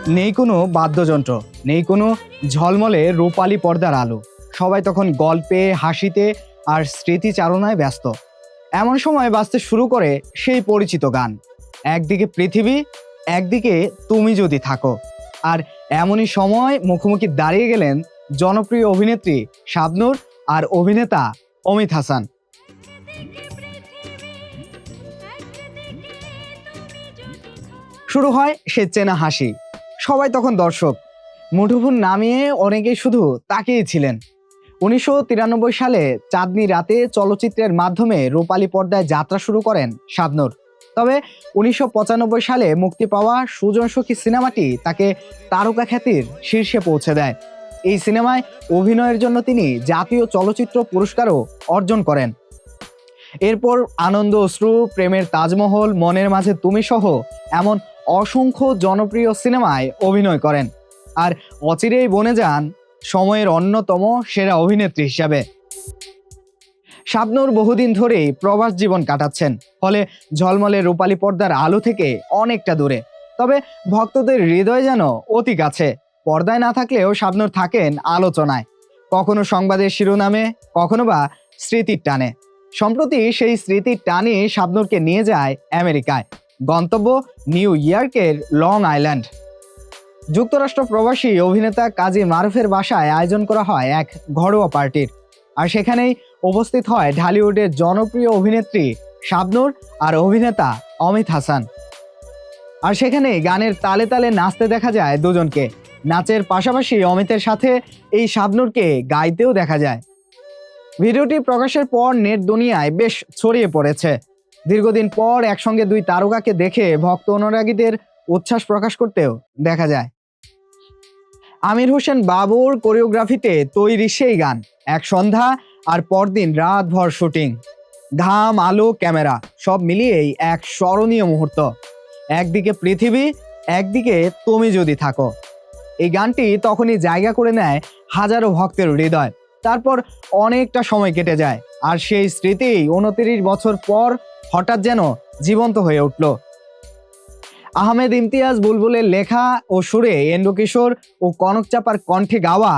নেই কোনো বাদ্যযন্ত্র, নেই কোনো ঝলমলে রূপালী পর্দার আলো। সবাই তখন গল্পে, হাসিতে আর স্মৃতিচারণায় ব্যস্ত। এমন সময় বাজতে শুরু করে সেই পরিচিত গান, একদিকে পৃথিবী, একদিকে তুমি যদি থাকো। আর এমনই সময় মুখোমুখি দাঁড়িয়ে গেলেন জনপ্রিয় অভিনেত্রী শাবনূর আর অভিনেতা অমিত হাসান। শুরু হয় সে চেনা হাসি। সবাই তখন দর্শক, মুঠোফোন নামিয়ে অনেকেই শুধু তাকিয়েছিলেন। 1993 সালে চাঁদনি রাতে চলচ্চিত্রের মাধ্যমে রূপালী পর্দায় যাত্রা শুরু করেন শাবনূর। তবে 1995 সালে মুক্তি পাওয়া সুজন সখী সিনেমাটি তাকে তারকা খ্যাতির শীর্ষে পৌঁছে দেয়। এই সিনেমায় অভিনয়ের জন্য তিনি জাতীয় চলচ্চিত্র পুরস্কারও অর্জন করেন। এরপর আনন্দ অশ্রু, প্রেমের তাজমহল, মনের মাঝে তুমি সহ এমন অসংখ্য জনপ্রিয় সিনেমায় অভিনয় করেন। আর অচিরেই বনে যান সময়ের অন্যতম সেরা অভিনেত্রী হিসাবে। শাবনূর বহুদিন ধরেই প্রবাস জীবন কাটাচ্ছেন, ফলে ঝলমলে রূপালী পর্দার আলো থেকে অনেকটা দূরে। তবে ভক্তদের হৃদয় যেন অতি কাছে। পর্দায় না থাকলেও শাবনূর থাকেন আলোচনায়, কখনো সংবাদের শিরোনামে, কখনো বা স্মৃতির টানে। সম্প্রতি সেই স্মৃতির টানে শাবনূরকে নিয়ে যায় আমেরিকায়, গন্তব্য নিউ ইয়র্কের লং আইল্যান্ড। যুক্তরাষ্ট্র প্রবাসী অভিনেতা কাজী মারুফের বাসায় আয়োজন করা হয় এক ঘরোয়া পার্টির। আর সেখানেই উপস্থিত হয় ঢালিউডের জনপ্রিয় অভিনেত্রী শাবনূর আর অভিনেতা অমিত হাসান। আর সেখানে গানের তালে তালে নাচতে দেখা যায় দুজনকে। নাচের পাশাপাশি অমিতের সাথে এই শাবনূরকে গাইতেও দেখা যায়। ভিডিওটি প্রকাশের পর নেট দুনিয়ায় বেশ ছড়িয়ে পড়েছে। দীর্ঘদিন পর একসঙ্গে দুই তারকাকে দেখে ভক্ত অনুরাগীদের উচ্ছ্বাস প্রকাশ করতেও দেখা যায়। আমির হোসেন বাবুর কোরিওগ্রাফিতে তৈরি সেই গান, এক সন্ধ্যা আর পরদিন রাতভর শুটিং, ঘাম, আলো, ক্যামেরা সব মিলিয়েই এক স্মরণীয় মুহূর্ত। একদিকে পৃথিবী, একদিকে তুমি যদি থাকো। এই গানটি তখনই জায়গা করে নেয় হাজারো ভক্তের হৃদয়। তারপর অনেকটা সময় কেটে যায়, আর সেই স্মৃতি 29 বছর পর হঠাৎ যেন জীবন্ত হয়ে উঠল। আহমেদ ইমতিয়াজ বুলবুলের লেখা ও সুরে এন্ড্রু কিশোর ও কনক চাপার কণ্ঠে গাওয়া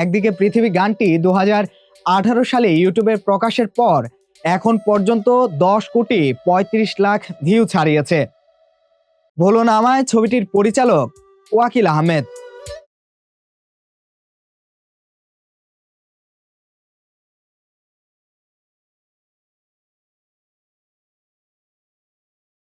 একদিকে পৃথিবী গানটি 2018 সালে ইউটিউবে প্রকাশের পর এখন পর্যন্ত 10,35,00,000 ভিউ ছাড়িয়েছে। ভুলো না আমায় ছবিটির পরিচালক ওয়াকিল আহমেদ।